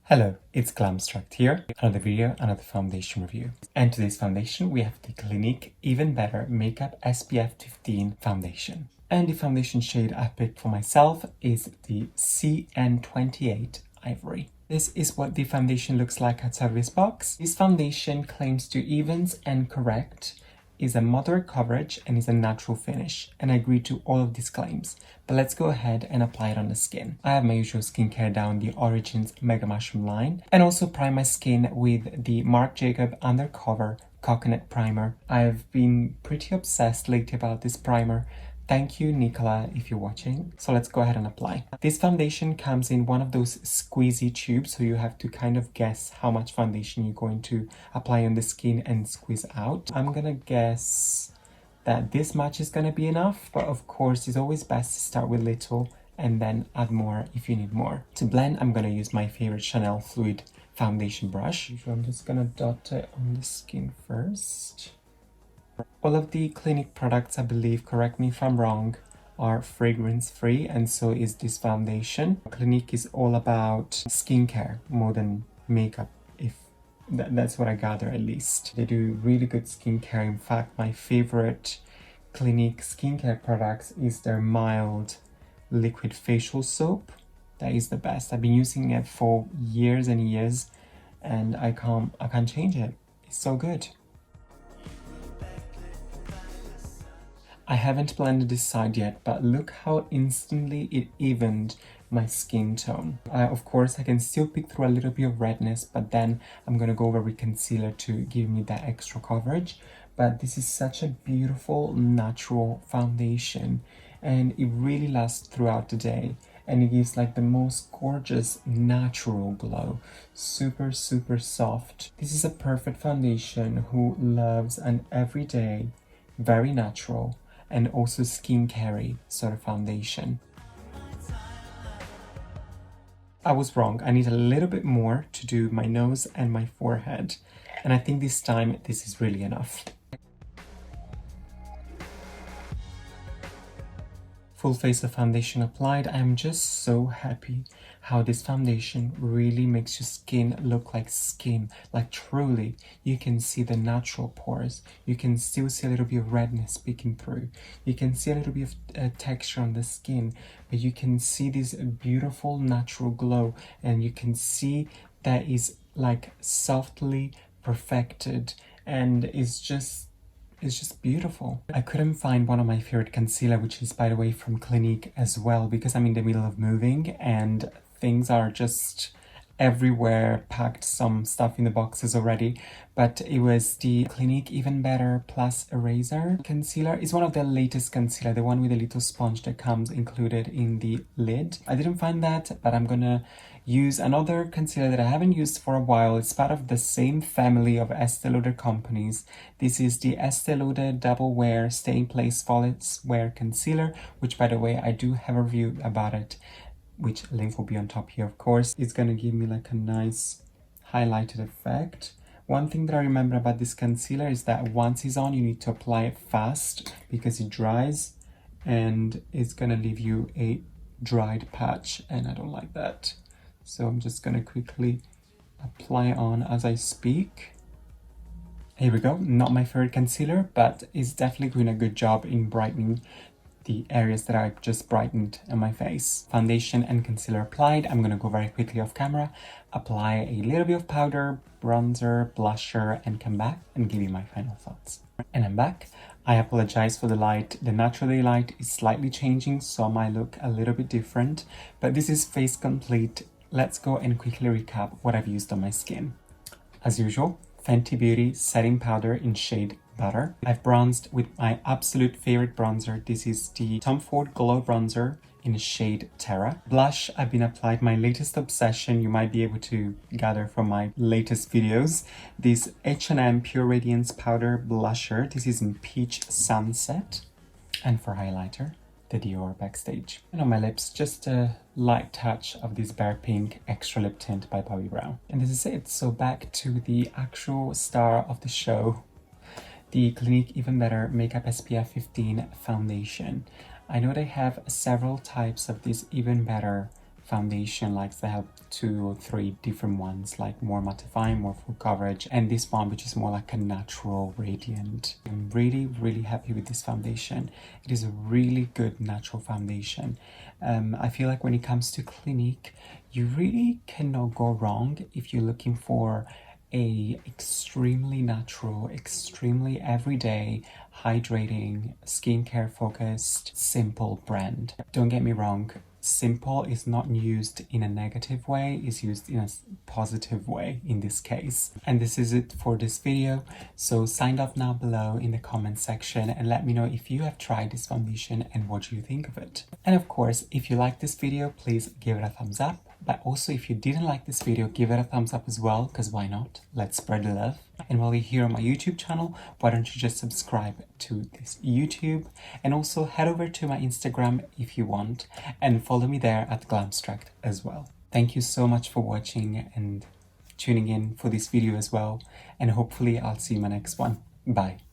Hello, it's Glamstract here. Another video, another foundation review. And today's foundation, we have the Clinique Even Better Makeup SPF15 Foundation. And the foundation shade I picked for myself is the CN28 Ivory. This is what the foundation looks like outside of this box. This foundation claims to evens and correct, is a moderate coverage, and is a natural finish, and I agree to all of these claims. But let's go ahead and apply it on the skin. I have my usual skincare down the Origins Mega Mushroom line, and also prime my skin with the Marc Jacob Undercover Coconut Primer. I've been pretty obsessed lately about this primer. Thank you, Nicola, if you're watching. So let's go ahead and apply. This foundation comes in one of those squeezy tubes, so you have to kind of guess how much foundation you're going to apply on the skin and squeeze out. I'm gonna guess that this much is gonna be enough, but of course it's always best to start with little and then add more if you need more. To blend, I'm gonna use my favorite Chanel Fluid foundation brush. So I'm just gonna dot it on the skin first. All of the Clinique products, I believe, correct me if I'm wrong, are fragrance free, and so is this foundation. Clinique is all about skincare more than makeup, if that's what I gather at least. They do really good skincare. In fact, my favorite Clinique skincare products is their mild liquid facial soap. That is the best. I've been using it for years and years, and I can't change it. It's so good. I haven't blended this side yet, but look how instantly it evened my skin tone. Of course, I can still pick through a little bit of redness, but then I'm gonna go over with concealer to give me that extra coverage. But this is such a beautiful, natural foundation, and it really lasts throughout the day. And it gives like the most gorgeous natural glow. Super, super soft. This is a perfect foundation who loves an everyday, very natural, and also skincare sort of foundation. I was wrong. I need a little bit more to do my nose and my forehead. And I think this time this is really enough. Full face of foundation applied. I am just so happy how this foundation really makes your skin look like skin. Like truly, you can see the natural pores. You can still see a little bit of redness peeking through. You can see a little bit of texture on the skin, but you can see this beautiful natural glow, and you can see that is like softly perfected, and it's just beautiful. I couldn't find one of my favorite concealer, which is, by the way, from Clinique as well, because I'm in the middle of moving and things are just everywhere, packed some stuff in the boxes already. But it was the Clinique Even Better Plus Eraser concealer. It's one of the latest concealer, the one with a little sponge that comes included in the lid. I didn't find that, but I'm gonna use another concealer that I haven't used for a while. It's part of the same family of Estee Lauder companies. This is the Estee Lauder Double Wear Stay in Place Flawless Wear Concealer, which, by the way, I do have a review about it, which link will be on top here, of course. It's gonna give me like a nice highlighted effect. One thing that I remember about this concealer is that once it's on, you need to apply it fast because it dries and it's gonna leave you a dried patch, and I don't like that. So I'm just gonna quickly apply on as I speak. Here we go. Not my favorite concealer, but it's definitely doing a good job in brightening the areas that I just brightened on my face. Foundation and concealer applied. I'm gonna go very quickly off camera, apply a little bit of powder, bronzer, blusher, and come back and give you my final thoughts. And I'm back. I apologize for the light. The natural daylight is slightly changing, so I might look a little bit different, but this is face complete. Let's go and quickly recap what I've used on my skin. As usual, Fenty Beauty setting powder in shade Butter. I've bronzed with my absolute favorite bronzer. This is the Tom Ford Glow Bronzer in shade Terra. Blush, I've been applied my latest obsession. You might be able to gather from my latest videos. This H&M Pure Radiance Powder Blusher. This is in Peach Sunset. And for highlighter, the Dior Backstage. And on my lips, just a light touch of this Bare Pink Extra Lip Tint by Bobbi Brown. And this is it. So back to the actual star of the show, the Clinique Even Better Makeup SPF15 Foundation. I know they have several types of this Even Better foundation, like they have 2 or 3 different ones, like more mattifying, more full coverage, and this one which is more like a natural radiant. I'm really happy with this foundation. It is a really good natural foundation. I feel like when it comes to Clinique, you really cannot go wrong if you're looking for a extremely natural, extremely everyday, hydrating, skincare focused, simple brand. Don't get me wrong, simple is not used in a negative way, it's used in a positive way in this case. And this is it for this video. So sign off now below in the comment section and let me know if you have tried this foundation and what you think of it. And of course, if you like this video, please give it a thumbs up. But also, if you didn't like this video, give it a thumbs up as well, because why not? Let's spread the love. And while you're here on my YouTube channel, why don't you just subscribe to this YouTube, and also head over to my Instagram if you want, and follow me there at Glamstract as well. Thank you so much for watching and tuning in for this video as well, and hopefully I'll see you in my next one. Bye.